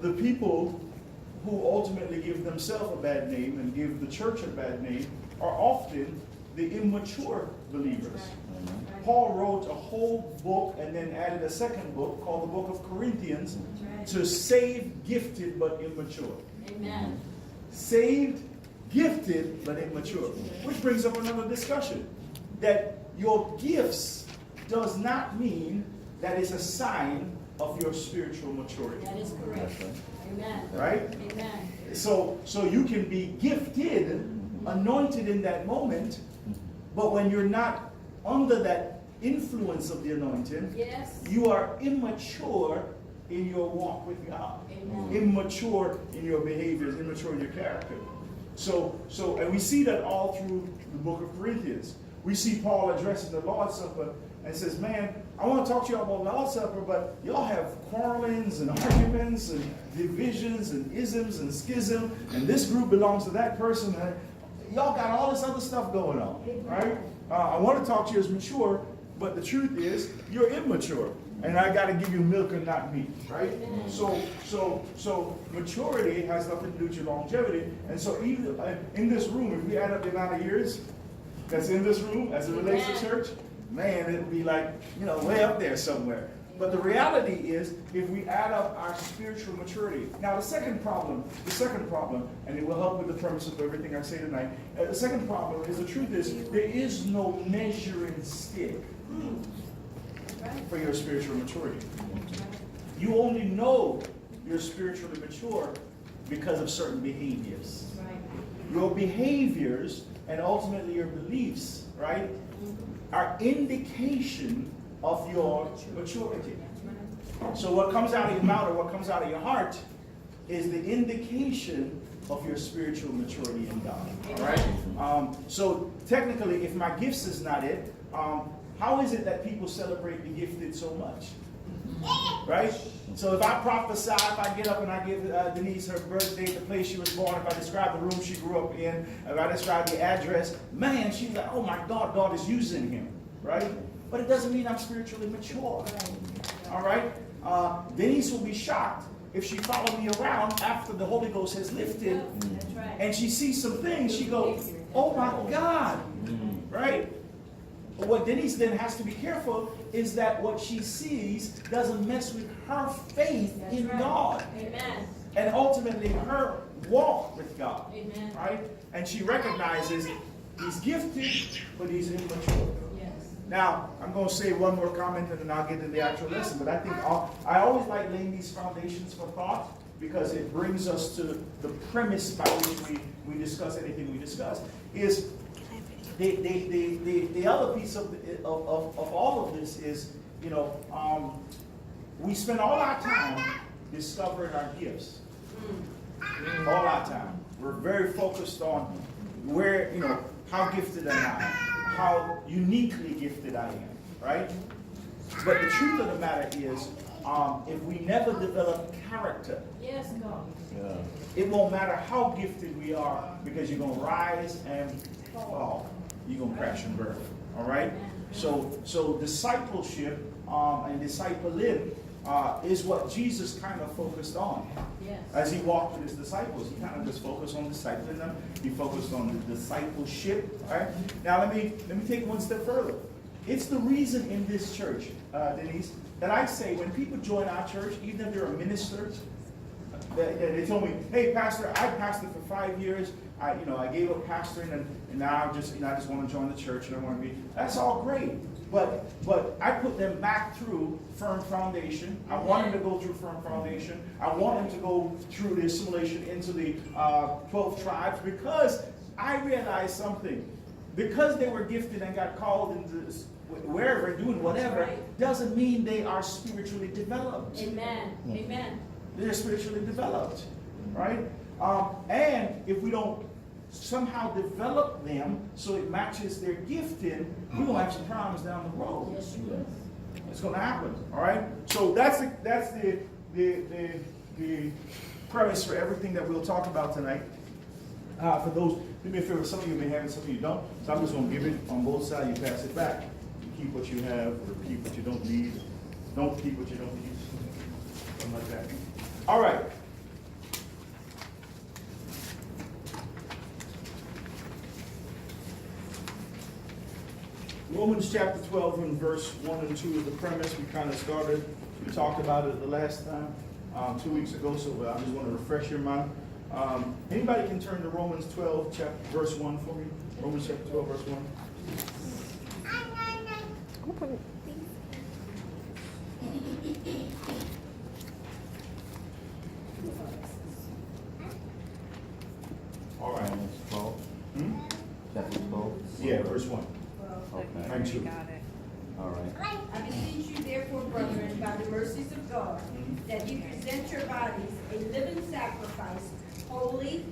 the people who ultimately give themselves a bad name and give the church a bad name are often the immature believers. Paul wrote a whole book and then added a second book called the Book of Corinthians to save gifted but immature. Amen. Saved, gifted, but immature. Which brings up another discussion. That your gifts does not mean that it's a sign of your spiritual maturity. That is correct. Amen. Right? Amen. So you can be gifted, anointed in that moment, but when you're not under that influence of the anointing, Yes. you are immature in your walk with God. Amen. Immature in your behaviors, immature in your character. And we see that all through the book of Corinthians. We see Paul addressing the Lord's Supper and says, man, I want to talk to you about the Lord's Supper, but y'all have quarrelings and arguments and divisions and isms and schism, and this group belongs to that person. And y'all got all this other stuff going on, right? I want to talk to you as mature, but the truth is, you're immature. And I got to give you milk and not meat, right? So maturity has nothing to do with your longevity. And so even in this room, if we add up the amount of years that's in this room as it relates to church, man, it'd be like, way up there somewhere. But the reality is, if we add up our spiritual maturity. Now, the second problem, and it will help with the premise of everything I say tonight. The second problem is, the truth is, there is no measuring stick for your spiritual maturity. You only know you're spiritually mature because of certain behaviors. Your behaviors and ultimately your beliefs, right, are indication of your maturity. So what comes out of your mouth or what comes out of your heart is the indication of your spiritual maturity in God. All right. So technically, if my gifts is not it, how is it that people celebrate the gifted so much? Right? So if I prophesy, if I get up and I give Denise her birthday, the place she was born, if I describe the room she grew up in, if I describe the address, man, she's like, oh my God, God is using him. Right? But it doesn't mean I'm spiritually mature. All right? Denise will be shocked if she followed me around after the Holy Ghost has lifted and she sees some things, she goes, oh my God. Right? But what Denise then has to be careful is that what she sees doesn't mess with her faith in God. Amen. And ultimately her walk with God. Amen. Right? And she recognizes he's gifted, but he's immature. Yes. Now, I'm going to say one more comment and then I'll get into the actual lesson. But I think I always like laying these foundations for thought because it brings us to the premise by which we discuss anything we discuss. Is the other piece of all of this is, we spend all our time discovering our gifts. All our time. We're very focused on where, how gifted am I? How uniquely gifted I am, right? But the truth of the matter is, if we never develop character, Yes, God. it won't matter how gifted we are, because you're going to rise and fall. You're going to crash and burn. All right? So discipleship and discipling is what Jesus kind of focused on. Yes. As he walked with his disciples, he kind of just focused on discipling them. He focused on the discipleship. All right? Now let me take one step further. It's the reason in this church, Denise, that I say when people join our church, even if they're a minister, they told me, "Hey, Pastor, I pastored for 5 years. I gave up pastoring, and now I just want to join the church, and I want to be." That's all great, but I put them back through firm foundation. I want them to go through firm foundation. I want them to go through the assimilation into the 12 tribes, because I realized something. Because they were gifted and got called into this, wherever, doing whatever, doesn't mean they are spiritually developed. Amen. Amen. They're spiritually developed, right? And if we don't somehow develop them so it matches their gifting, we're going to have some problems down the road. Yes, you will. It's going to happen, all right? So that's the premise for everything that we'll talk about tonight. For those, do me a favor, some of you may have it, some of you don't. So I'm just going to give it on both sides. You pass it back. You keep what you have, or keep what you don't need. Don't keep what you don't need. Something like that. All right. Romans chapter 12 and verse 1 and 2 is the premise. We kind of started, we talked about it the last time, 2 weeks ago, so I just want to refresh your mind. Anybody can turn to Romans 12, verse 1 for me? Romans chapter 12, verse 1. All right. Romans 12. Chapter 12. Yeah, verse 1. Okay. And 2. All right. I beseech you therefore, brethren, by the mercies of God, that you present your bodies a living sacrifice, holy,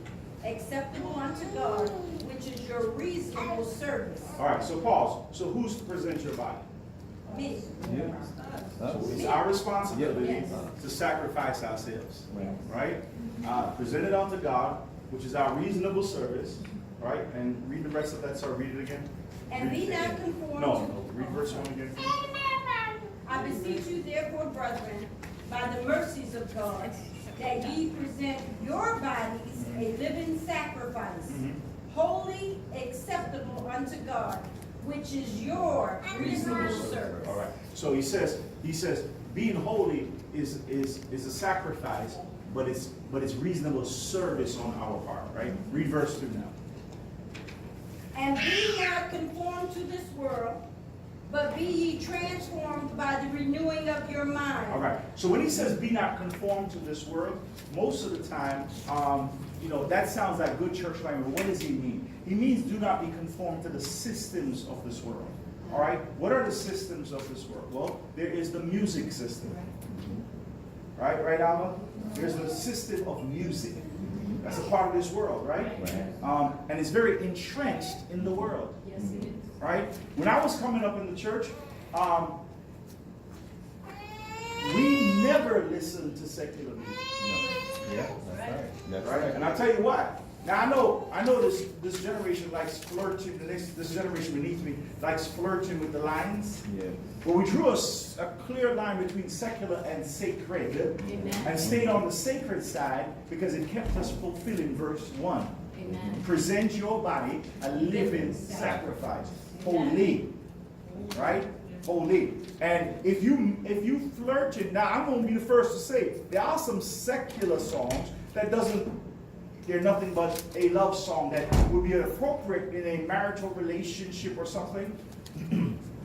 acceptable unto God, which is your reasonable service. All right, so pause. So who's to present your body? Me. Yeah. So it's our responsibility Yes. to sacrifice ourselves, Right. right? Present it unto God, which is our reasonable service, right? And read the rest of that. Sorry, read it again. And Read be it not again. conformed No, read verse 1 again. I beseech you therefore, brethren, by the mercies of God, that ye present your bodies a living sacrifice, holy, acceptable unto God, which is your reasonable service. All right. So he says, being holy is a sacrifice, but it's reasonable service on our part, right? Read verse 2 now. And be not conformed to this world, but be ye transformed by the renewing of your mind. All right. So when he says be not conformed to this world, most of the time, that sounds like good church language. What does he mean? He means do not be conformed to the systems of this world. All right. What are the systems of this world? Well, there is the music system. Right, Alma? There's a system of music. That's a part of this world, right? And it's very entrenched in the world. Yes, it is. Right? When I was coming up in the church, we never listened to secular music. No. Yeah, that's right. That's Right? And I'll tell you why. Now I know this generation likes flirting, this generation beneath me likes flirting with the lines. Yeah. But we drew a clear line between secular and sacred. Amen. And stayed on the sacred side because it kept us fulfilling verse 1. Amen. Present your body a living sacrifice. Holy. Right? Holy. And if you flirted, now I'm going to be the first to say, there are some secular songs that they're nothing but a love song that would be appropriate in a marital relationship or something.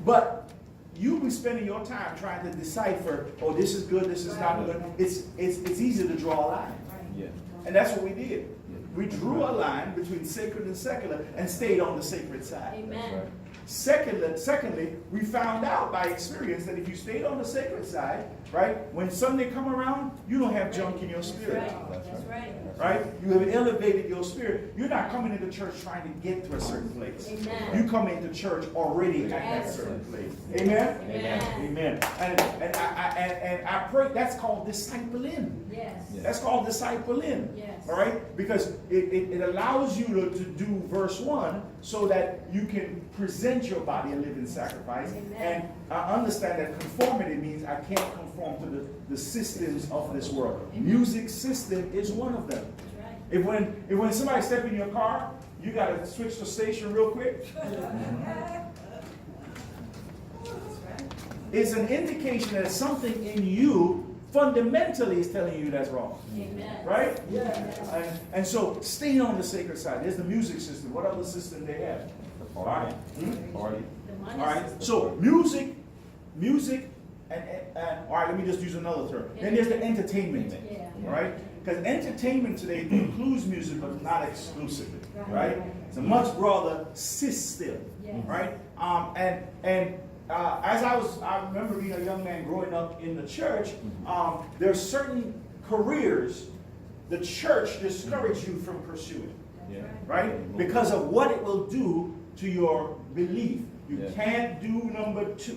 But you'll be spending your time trying to decipher, oh, this is good, this is not good. It's easy to draw a line. Yeah. And that's what we did. We drew a line between sacred and secular and stayed on the sacred side. Amen. Secondly, we found out by experience that if you stayed on the sacred side, right, when Sunday come around, you don't have junk in your spirit. That's right. Right? You have elevated your spirit. You're not coming into church trying to get to a certain place. Amen. You come into church already at that certain place. Amen? Amen. Amen. And I pray that's called discipling. Yes. That's called discipling. Yes. All right? Because it allows you to do verse 1 so that you can present your body a living sacrifice. Amen. And I understand that conformity means I can't conform to the systems of this world. Amen. Music system is one of them. That's right. If when somebody step in your car, you got to switch the station real quick. That's right. It's an indication that something in you fundamentally is telling you that's wrong. Amen. Right? Yes. And so stay on the sacred side. There's the music system. What other system they have? The party. Party. The money All right. system. So music, and all right. Let me just use another term. Then there's the entertainment. Yeah. All right. Because entertainment today includes music, but not exclusively. Right. Right. It's a much broader system. Yes. Right. As I remember being a young man growing up in the church. There's certain careers the church discouraged you from pursuing. Yeah. Right? Because of what it will do to your belief. You Yeah. can't do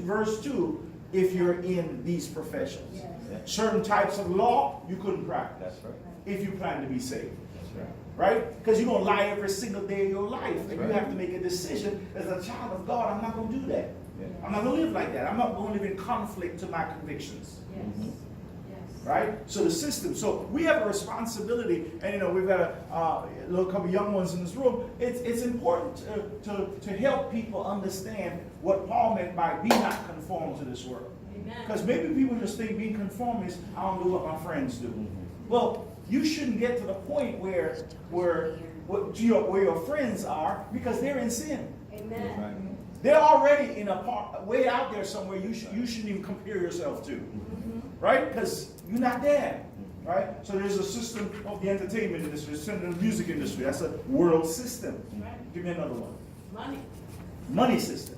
verse 2 if you're in these professions. Yes. Yeah. Certain types of law you couldn't practice That's right. if you plan to be saved. That's right. Right? Because you're going to lie every single day of your life. And you right. have to make a decision as a child of God. I'm not going to do that. Yeah. I'm not going to live like that. I'm not going to live in conflict to my convictions. Yes. Mhm. Yes. right? So the system. So we have a responsibility, and you know we've got a little couple young ones in this room. It's important to help people understand what Paul meant by be not conformed to this world. Because maybe people just think being conformed is I don't do what my friends do. Well, you shouldn't get to the point where your friends are because they're in sin. Amen. Right. They're already in a way out there somewhere you shouldn't even compare yourself to. Right? Because you're not there. Right? So there's a system of the entertainment industry, the music industry. That's a world system. Right. Give me another one. Money. Money system.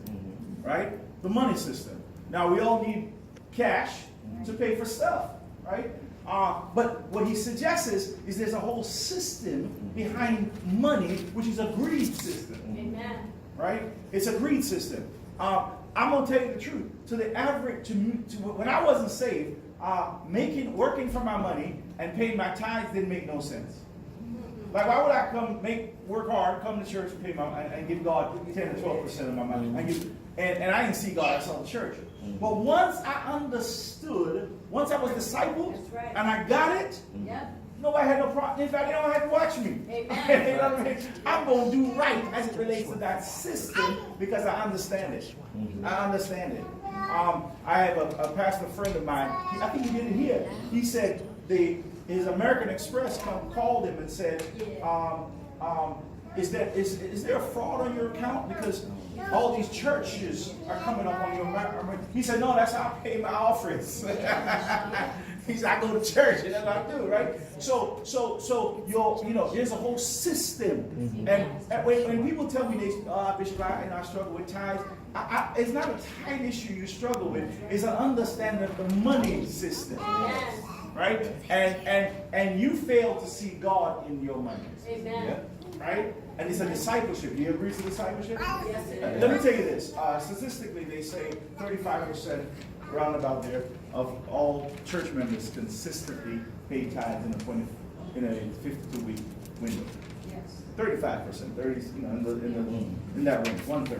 Right? The money system. Now we all need cash to pay for stuff. Right? But what he suggests is there's a whole system behind money, which is a greed system. Amen. Right? It's a greed system. I'm gonna tell you the truth. To the average, when I wasn't saved, working for my money and paying my tithes didn't make no sense. Like, why would I work hard, come to church and pay and give God 10 to 12% of my money? And I didn't see God, I saw the church. But once I understood, once I was discipled, That's right. and I got it, Yep. nobody had no problem. In fact, they don't have to watch me. Amen. You know what I mean? I'm going to do right as it relates to that system because I understand it. I understand it. I have a pastor friend of mine. I think he did it here. He said his American Express called him and said, is there a fraud on your account? Because all these churches are coming up on your account. He said, no, that's how I pay my offerings. He said, I go to church, and that's what I do, right? So there's a whole system. And when people tell me Bishop, I struggle with tithes, it's not a tithe issue you struggle with. It's an understanding of the money system. Yes. Right? And you fail to see God in your money. Amen. Yeah. Right? And it's a discipleship. Do you agree to discipleship? Yes, it is. Let me tell you this. Statistically, they say 35%, roundabout there, of all church members consistently pay tithes in a 52-week window. Yes. 35%, 30, in that range, 1/3,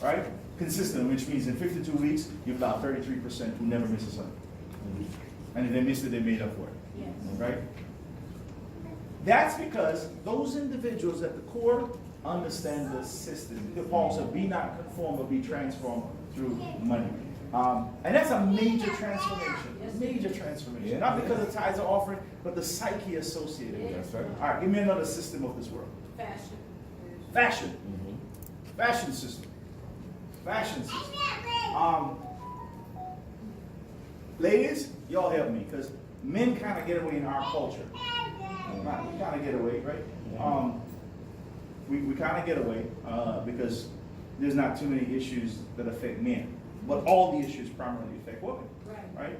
right? Consistent, which means in 52 weeks, you have about 33% who never miss a Sunday. And if they missed it, they made up for it. Yes. Right? That's because those individuals at the core understand the system. Paul said, be not conformed, but be transformed through money. And that's a major transformation. Major transformation. Yeah. Not because the tithes are offering, but the psyche associated with it. That's right. All right, give me another system of this world. Fashion. Fashion. Fashion system. Fashion system. Ladies, y'all help me, because men kind of get away in our culture. We kind of get away, right? We kind of get away because there's not too many issues that affect men, but all the issues primarily affect women, right?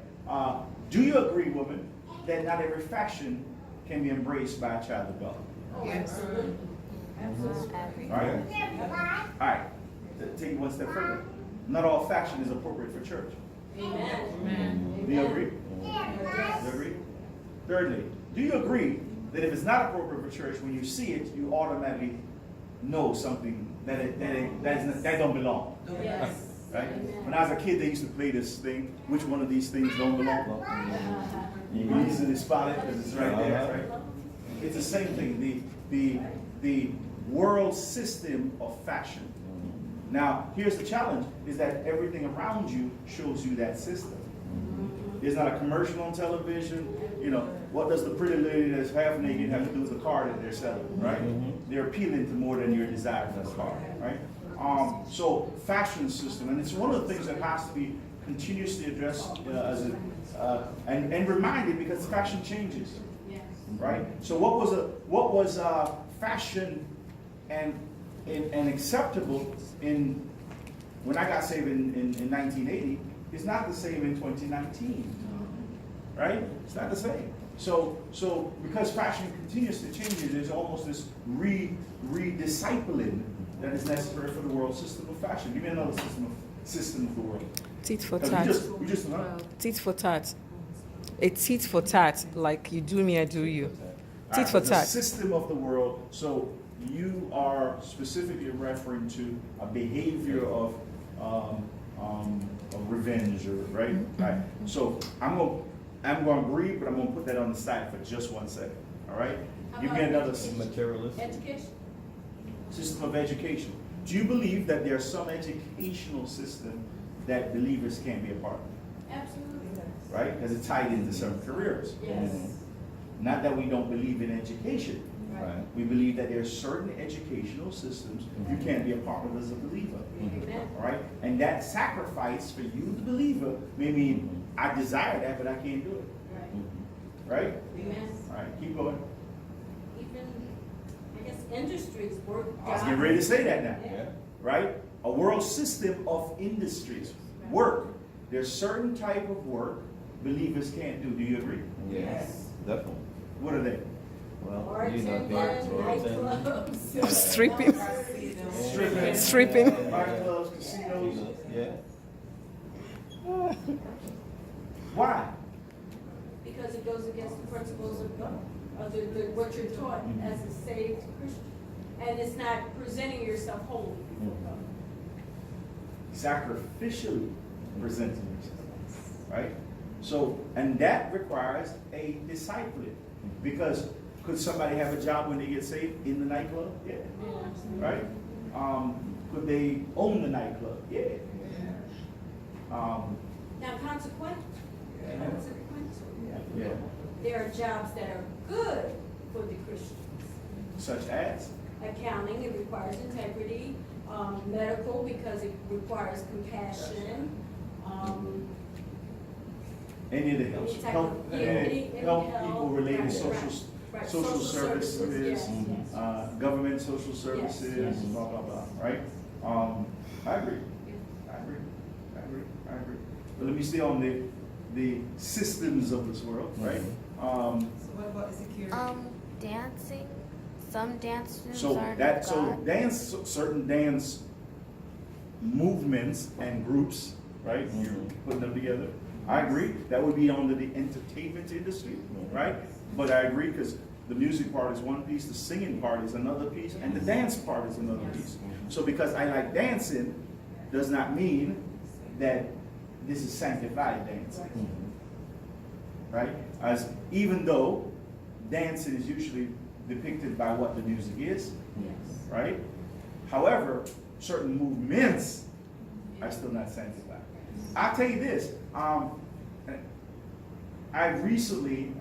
Do you agree, women, that not every fashion can be embraced by a child of God? Oh, absolutely. Absolutely. All right? All right. Take it one step further. Not all fashion is appropriate for church. Amen. Do you agree? Yes. You agree? Thirdly, do you agree that if it's not appropriate for church, when you see it, you automatically know something that don't belong? Yes. Right? Amen. When I was a kid, they used to play this thing. Which one of these things don't belong? You can easily spot it because it's right there. Right? It's the same thing. The world system of fashion. Now, here's the challenge: is that everything around you shows you that system. There's not a commercial on television. You know, what does the pretty lady that's half naked have to do with the car that they're selling, right? They're appealing to more than your desire for the car, right? So fashion system, and it's one of the things that has to be continuously addressed and reminded, because fashion changes, Yes. right? So what was fashion and acceptable when I got saved in 1980 is not the same in 2019, right? It's not the same. So because fashion continues to change, there's almost this rediscipling that is necessary for the world system of fashion. Give me another system of the world. Tit for 'Cause tat. we just Tit for tat. A tit for tat, like you do me, I do you. Tit for the tat. system of the world. So you are specifically referring to a behavior of revenge, right? Right. So I'm I'm going to breathe, but I'm going to put that on the side for just 1 second. All right? Give me another Materialistic. Education. system of education. Do you believe that there are some educational system that believers can't be a part of? Absolutely. Right? Because it's tied into some careers. Yes. Not that we don't believe in education. Right. We believe that there are certain educational systems you can't be a part of as a believer. Amen. All right? And that sacrifice for you, the believer, may mean I desire that, but I can't do it. Right. Right? Amen. All right, keep going. Even, I guess, industries, work. I was getting ready to say that now. Yeah. Right? A world system of industries. Work. There's certain type of work believers can't do. Do you agree? Yes, definitely. What are they? Well, you know, Bartending, nightclubs. Stripping. Stripping. Stripping. Nightclubs, casinos. Yeah. Why? Because it goes against the principles of God, of what you're taught as a saved Christian. And it's not presenting yourself holy before God. Sacrificially presenting yourself. Right? So, and that requires a discipline. Because could somebody have a job when they get saved in the nightclub? Yeah. Right? Could they own the nightclub? Yeah. Now, consequently, Yeah. there are jobs that are good for the Christians. Such as? Accounting, it requires integrity. Medical, because it requires compassion. Any of the help, Any type help, of- any help help, people related right, social, right. social services, yes, yes. government social services, yes. blah, blah, blah, right? I agree. I agree. But let me stay on the systems of this world, right? So what about security? Dancing. Some dances So aren't that, of so God. dance, certain dance movements and groups, right? You're putting them together. I agree. That would be under the entertainment industry, right? But I agree because the music part is one piece, the singing part is another piece, and the dance part is another piece. So because I like dancing does not mean that this is sanctified dancing, right? As even though dancing is usually depicted by what the music is, right? However, certain movements are still not sanctified. I'll tell you this. I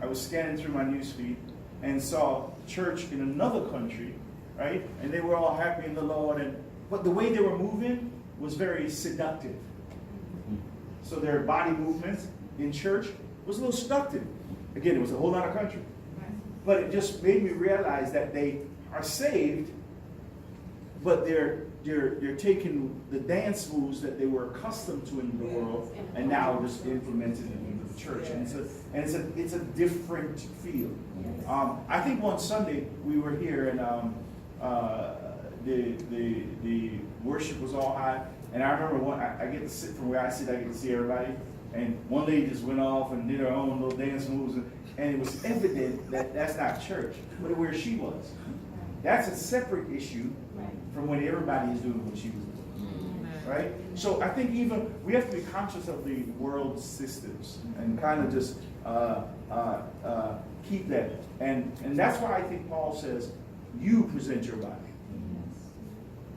was scanning through my newsfeed and saw church in another country, right? And they were all happy in the Lord, but the way they were moving was very seductive. So their body movements in church was a little seductive. Again, it was a whole other country. But it just made me realize that they are saved, but they're taking the dance moves that they were accustomed to in the world and now just implementing it into the church. And it's a different feel. I think one Sunday we were here and the worship was all high, and I remember I get to sit from where I sit, I get to see everybody. And one lady just went off and did her own little dance moves, and it was evident that that's not church, but where she was. That's a separate issue from when everybody is doing what she was doing, right? So I think even we have to be conscious of the world systems and kind of just keep that. And that's why I think Paul says, you present your body.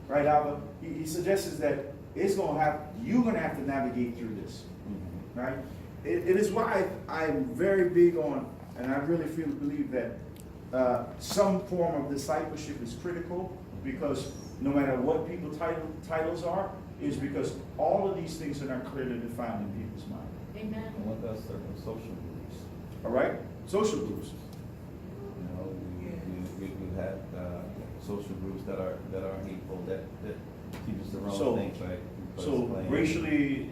Right, Alva? He suggests that you're going to have to navigate through this. Right? It is why I'm very big on, and I really believe that some form of discipleship is critical, because no matter what people's titles are, is because all of these things are not clearly defined in people's mind. Amen. And what about certain social groups? All right? Social groups. You know, we have social groups that are hateful, that keep us around So- things like. So racially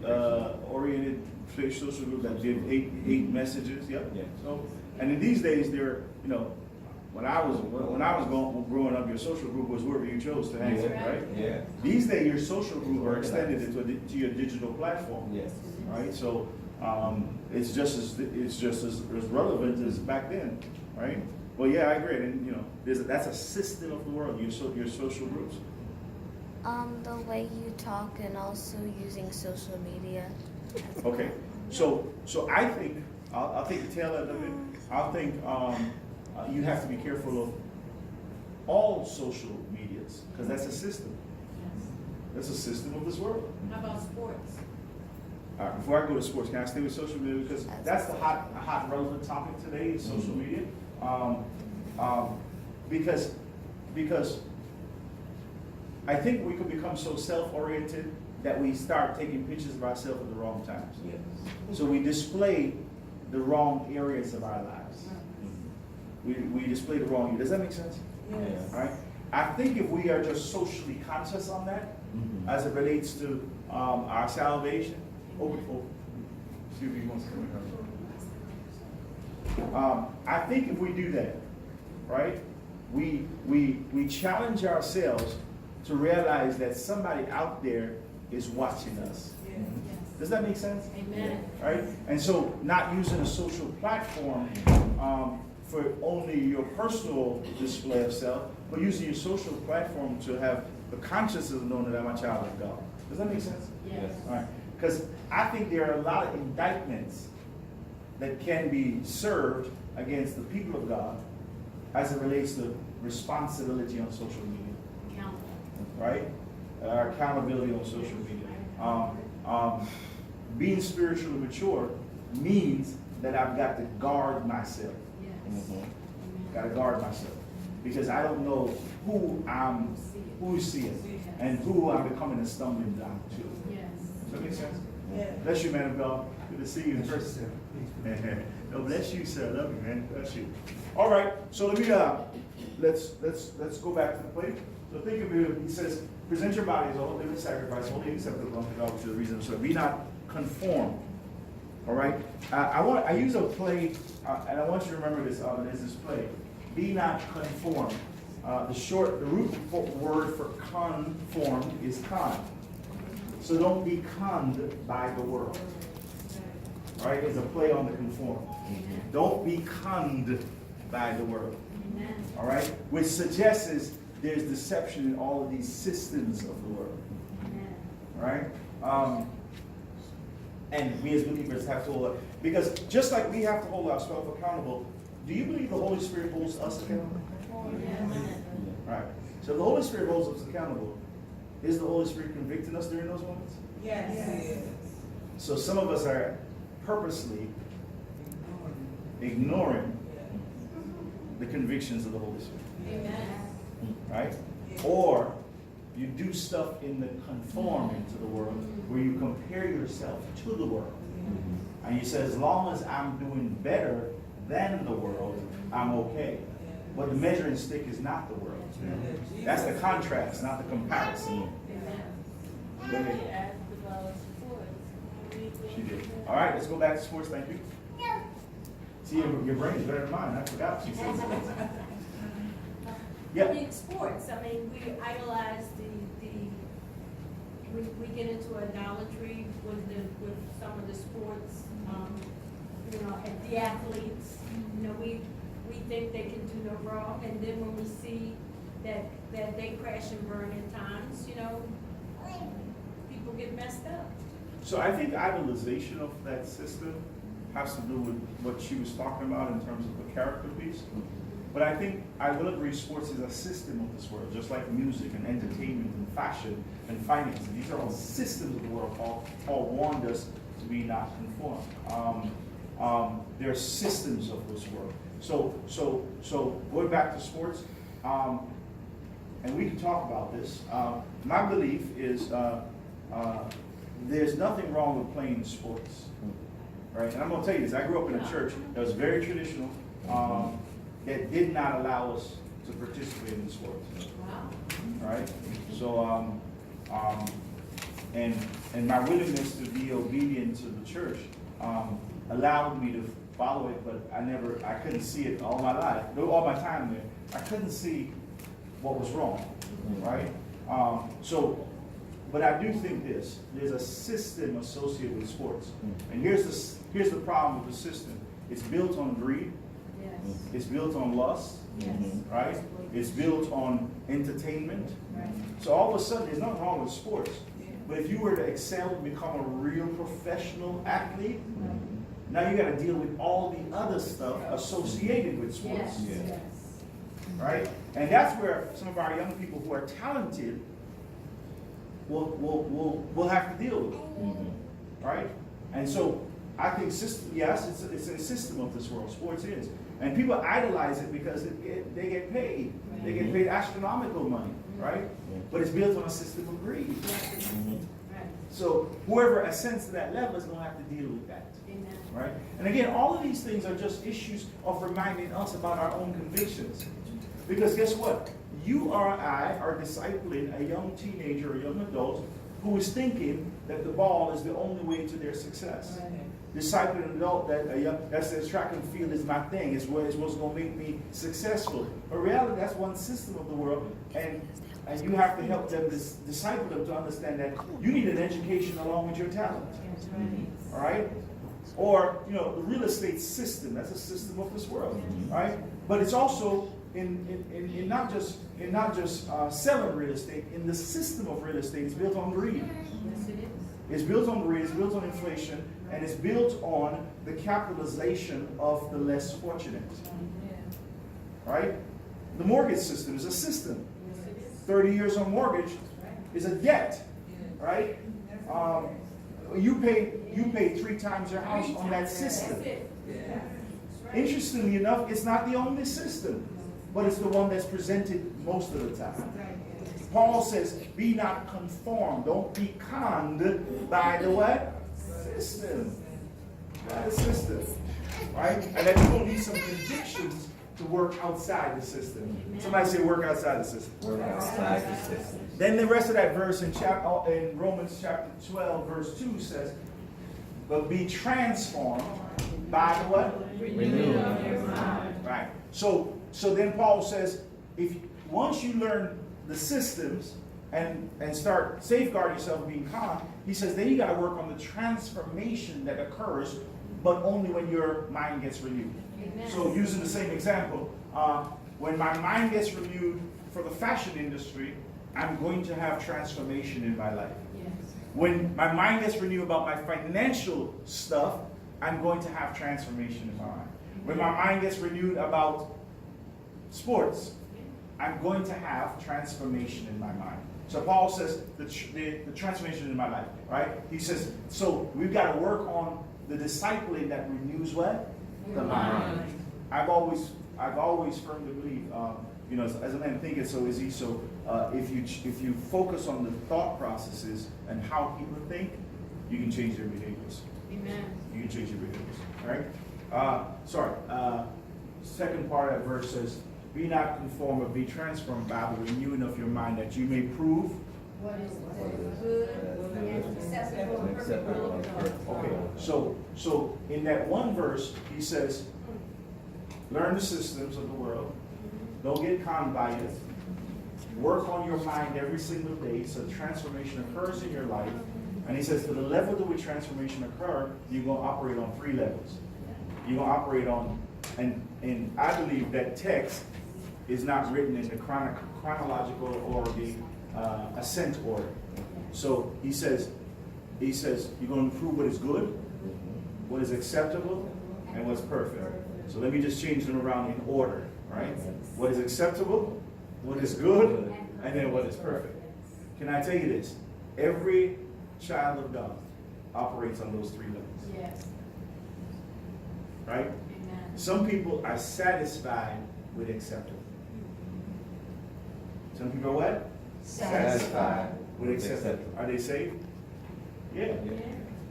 oriented social groups that give hate messages. Yep. Yeah. So, and in these days, when I was growing up, your social group was whoever you chose to hang with, right? Yeah. These days, your social group are extended to your digital platform. Yes. Right. So it's just as relevant as back then, right? Well, yeah, I agree. And that's a system of the world. Your social groups. The way you talk and also using social media. Okay, so I think I'll take the tail end of it. I think you have to be careful of all social medias, because that's a system. That's a system of this world. How about sports? All right, before I go to sports, can I stay with social media? Because that's the hot relevant topic today is social media. Because I think we could become so self-oriented that we start taking pictures of ourselves at the wrong times. So we display the wrong areas of our lives. We display the wrong. Does that make sense? Yes. Right? I think if we are just socially conscious on that, as it relates to our salvation, excuse me, one second. I think if we do that, right, we challenge ourselves to realize that somebody out there is watching us. Does that make sense? Amen. Right? And so not using a social platform for only your personal display of self, but using your social platform to have the consciousness of knowing that I'm a child of God. Does that make sense? Yes. All right. Because I think there are a lot of indictments that can be served against the people of God as it relates to responsibility on social media. Accountable. Right? Accountability on social media. Being spiritually mature means that I've got to guard myself. Yes. Got to guard myself. Because I don't know who's seeing and who I'm becoming a stumbling block to. Yes. Does that make sense? Yeah. Bless you, man of God. Good to see you in person. No, bless you, sir. Love you, man. Bless you. All right. So let me let's go back to the plate. So think of it. He says, present your body as a whole living sacrifice, holy and acceptable unto God, which is the reason. So be not conformed. All right. I use a play, and I want you to remember this. There's this play. Be not conformed. The root word for conform is con. So don't be conned by the world. All right, it's a play on the conform. Don't be conned by the world. Amen. All right, which suggests is there's deception in all of these systems of the world. Amen. All right, and we as believers have to hold, because just like we have to hold ourselves accountable, do you believe the Holy Spirit holds us accountable? Yes. Right. So the Holy Spirit holds us accountable. Is the Holy Spirit convicting us during those moments? Yes. So some of us are purposely ignoring the convictions of the Holy Spirit. Amen. Right? Or you do stuff in the conforming to the world where you compare yourself to the world. And you say, as long as I'm doing better than the world, I'm okay. But the measuring stick is not the world. That's the contrast, not the comparison. Amen. She did. All right, let's go back to sports. Thank you. See, your brain is better than mine. I forgot. She said sports. Yeah. In sports, I mean, we idolize we get into idolatry with some of the sports, and the athletes. We think they can do no wrong, and then when we see that they crash and burn at times, people get messed up. So I think idolization of that system has to do with what she was talking about in terms of the character piece. But I think I will agree sports is a system of this world, just like music and entertainment and fashion and finance. These are all systems of the world. Paul warned us to be not conformed. They're systems of this world. So going back to sports, and we can talk about this. My belief is there's nothing wrong with playing sports, right? And I'm going to tell you this. I grew up in a church that was very traditional, that did not allow us to participate in sports. Wow. Right? So, and my willingness to be obedient to the church allowed me to follow it, but I couldn't see it all my life, all my time there. I couldn't see what was wrong, right? But I do think there's a system associated with sports. And here's the problem with the system. It's built on greed. Yes. It's built on lust, Yes. right? It's built on entertainment. Right. So all of a sudden, there's nothing wrong with sports. But if you were to excel and become a real professional athlete, Now you got to deal with all the other stuff associated with sports. Yes, Yeah. yes. Right? And that's where some of our young people who are talented will have to deal with. Right? And so I think yes, it's a system of this world. Sports is. And people idolize it because they get paid. They get paid astronomical money, right? But it's built on a system of greed. Right. So whoever ascends to that level is going to have to deal with that. Amen. Right? And again, all of these things are just issues of reminding us about our own convictions. Because guess what? You or I are discipling a young teenager or young adult who is thinking that the ball is the only way to their success. Discipling an adult that says track and field is my thing, it's what's going to make me successful. But reality, that's one system of the world, and you have to help them, disciple them to understand that you need an education along with your talent. All right? Or, the real estate system, that's a system of this world. All right? But it's also in not just selling real estate, in the system of real estate, it's built on greed. Yes, it is. It's built on greed, it's built on inflation, and it's built on the capitalization of the less fortunate. Right? The mortgage system is a system. 30 years on mortgage is a debt. Right? You pay 3 times your house on that system. That's it. Interestingly enough, it's not the only system, but it's the one that's presented most of the time. Paul says, be not conformed. Don't be conned by the what? System. By the system. Right? And that you're going to need some convictions to work outside the system. Somebody say work outside the system. Work outside the system. Then the rest of that verse in Romans chapter 12, verse 2 says, but be transformed by the what? Renewal. Right. So then Paul says, once you learn the systems and start safeguarding yourself from being conned, he says then you got to work on the transformation that occurs, but only when your mind gets renewed. Amen. So using the same example, when my mind gets renewed for the fashion industry, I'm going to have transformation in my life. Yes. When my mind gets renewed about my financial stuff, I'm going to have transformation in my mind. When my mind gets renewed about sports, I'm going to have transformation in my mind. So Paul says the transformation in my life, right? He says, so we've got to work on the discipling that renews what? The mind. I've always firmly believed, as a man thinketh, so is he. So if you focus on the thought processes and how people think, you can change their behaviors. Amen. You can change your behaviors. All right? Second part of that verse says, be not conformed, but be transformed by the renewing of your mind, that you may prove. What is good and acceptable and perfect will of God. Okay, so in that one verse, he says, learn the systems of the world. Don't get conned by it. Work on your mind every single day so transformation occurs in your life. And he says, to the level to which transformation occurs, you're going to operate on 3 levels. You're going to operate on, and I believe that text is not written in the chronological or the ascent order. So he says, you're going to prove what is good, what is acceptable, and what's perfect. So let me just change them around in order, right? What is acceptable, what is good, and then what is perfect. Can I tell you this? Every child of God operates on those 3 levels. Yes. Right? Amen. Some people are satisfied with acceptable. Some people are what? Satisfied with acceptable. Are they saved? Yeah.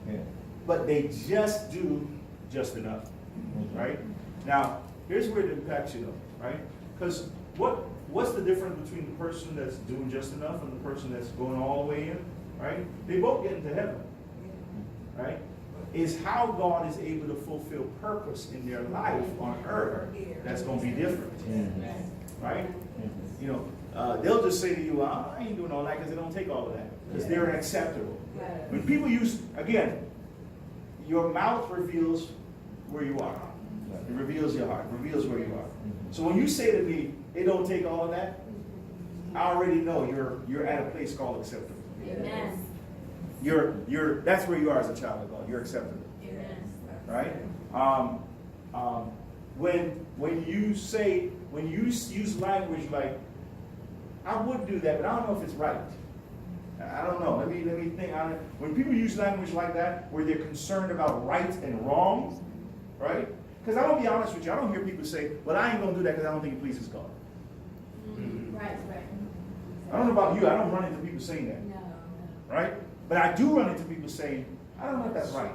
Yeah. But they just do just enough. Right? Now, here's where it impacts you though, right? Because what's the difference between the person that's doing just enough and the person that's going all the way in? Right? They both get into heaven. Right? Is how God is able to fulfill purpose in their life on earth that's going to be different. Right? They'll just say to you, I ain't doing all that because they don't take all of that. Because they're acceptable. When people again, your mouth reveals where you are. It reveals your heart, reveals where you are. So when you say to me, it don't take all of that, I already know you're at a place called acceptable. Amen. That's where you are as a child of God. You're acceptable. Amen. Right? When you use language like, I would do that, but I don't know if it's right. I don't know. Let me think. When people use language like that, where they're concerned about right and wrong, right? Because I'm gonna be honest with you, I don't hear people say, "Well, I ain't gonna do that because I don't think it pleases God." Right. I don't know about you. I don't run into people saying that, No. right? But I do run into people saying, "I don't know if that's right."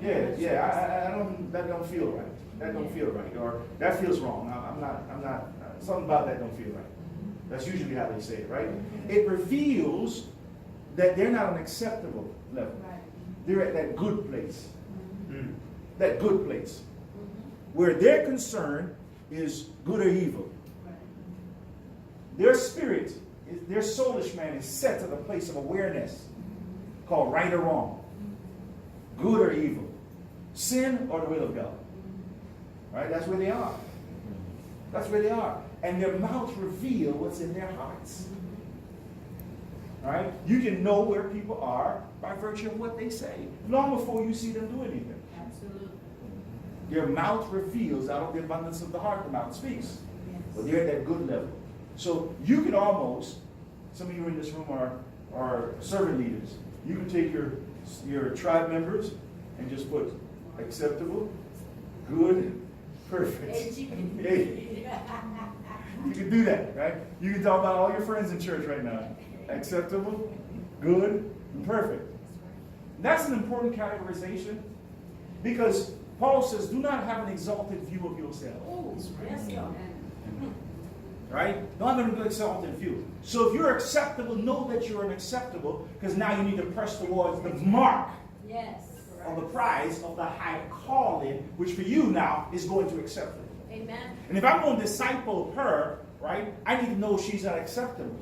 I don't. That don't feel right. That don't feel right, or that feels wrong. I'm not. Something about that don't feel right. That's usually how they say it, right? It reveals that they're not on an acceptable level. Right. They're at that good place. That good place. Where their concern is good or evil. Their spirit, their soulish man is set to the place of awareness called right or wrong. Good or evil. Sin or the will of God. Right? That's where they are. That's where they are. And their mouths reveal what's in their hearts. Right? You can know where people are by virtue of what they say, long before you see them do anything. Absolutely. Their mouth reveals, out of the abundance of the heart, the mouth speaks. But they're at that good level. So you could almost, some of you in this room are servant leaders. You can take your tribe members and just put acceptable, good, perfect. Hey. You can do that, right? You can talk about all your friends in church right now. Acceptable, good, and perfect. That's an important categorization because Paul says, do not have an exalted view of yourself. Oh, yes, God. Right? Don't have an exalted view. So if you're acceptable, know that you're unacceptable because now you need to press towards the mark of the prize of the high calling, which for you now is going to acceptable. Amen. And if I'm going to disciple her, right, I need to know she's unacceptable.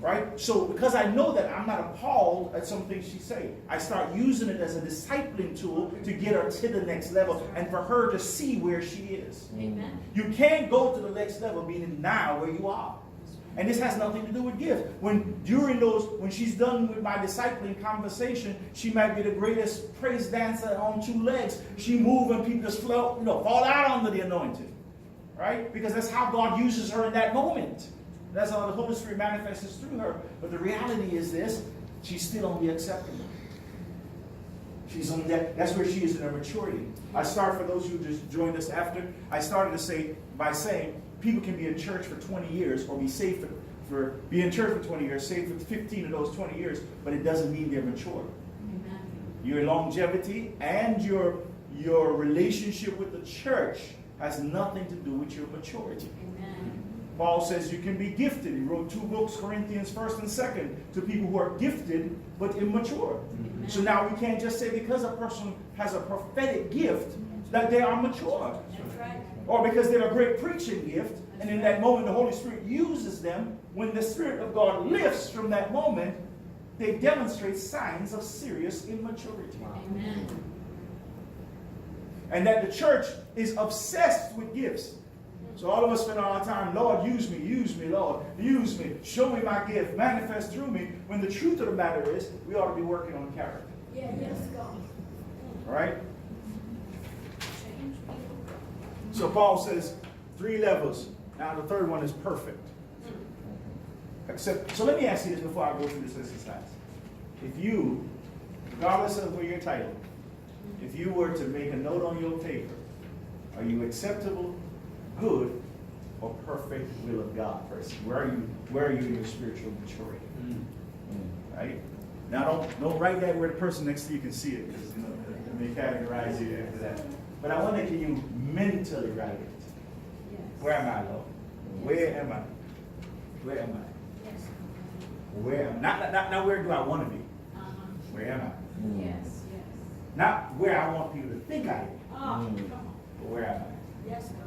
Right? So because I know that, I'm not appalled at some things she say. I start using it as a discipling tool to get her to the next level and for her to see where she is. Amen. You can't go to the next level being now where you are. And this has nothing to do with gifts. When she's done with my discipling conversation, she might be the greatest praise dancer on two legs. She move and people just fall out under the anointing. Right? Because that's how God uses her in that moment. That's how the Holy Spirit manifests through her. But the reality is this, she's still only acceptable. She's on that. That's where she is in her maturity. I start, for those who just joined us after, I started to say, by saying, people can be in church for 20 years or be saved be in church for 20 years, saved for 15 of those 20 years, but it doesn't mean they're mature. Amen. Your longevity and your relationship with the church has nothing to do with your maturity. Amen. Paul says you can be gifted. He wrote 2 books, Corinthians 1st and 2nd, to people who are gifted but immature. Amen. So now we can't just say because a person has a prophetic gift that they are mature. That's right. Or because they have a great preaching gift, and in that moment the Holy Spirit uses them. When the Spirit of God lifts from that moment, they demonstrate signs of serious immaturity. Amen. And that the church is obsessed with gifts. So all of us spend our time, Lord, use me, Lord, use me, show me my gift, manifest through me, when the truth of the matter is, we ought to be working on character. Yeah, yes, God. All right? So Paul says 3 levels. Now the 3rd one is perfect. So let me ask you this before I go through this exercise. If you, regardless of your title, if you were to make a note on your paper, are you acceptable, good, or perfect will of God person? Where are you in your spiritual maturity? Right? Now don't write that where the person next to you can see it, because they may categorize you after that. But I wonder, can you mentally write it? Yes. Where am I, Lord? Where am I? Where am I? Yes. Where am I? Not where do I want to be? Uh-huh. Where am I? Yes, yes. Not where I want people to think I am, Oh, come on. but where am I? Yes, God.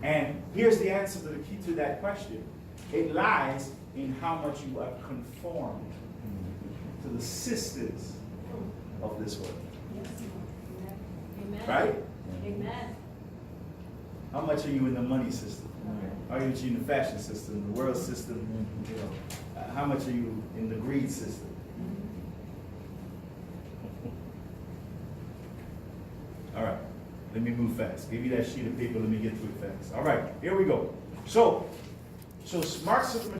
And here's the answer to the key to that question. It lies in how much you are conformed to the systems of this world. Yes, Lord. Amen. Right? Amen. How much are you in the money system? Are you in the fashion system, the world system? How much are you in the greed system? All right. Let me move fast. Give you that sheet of paper. Let me get through it fast. All right, here we go. So Marxism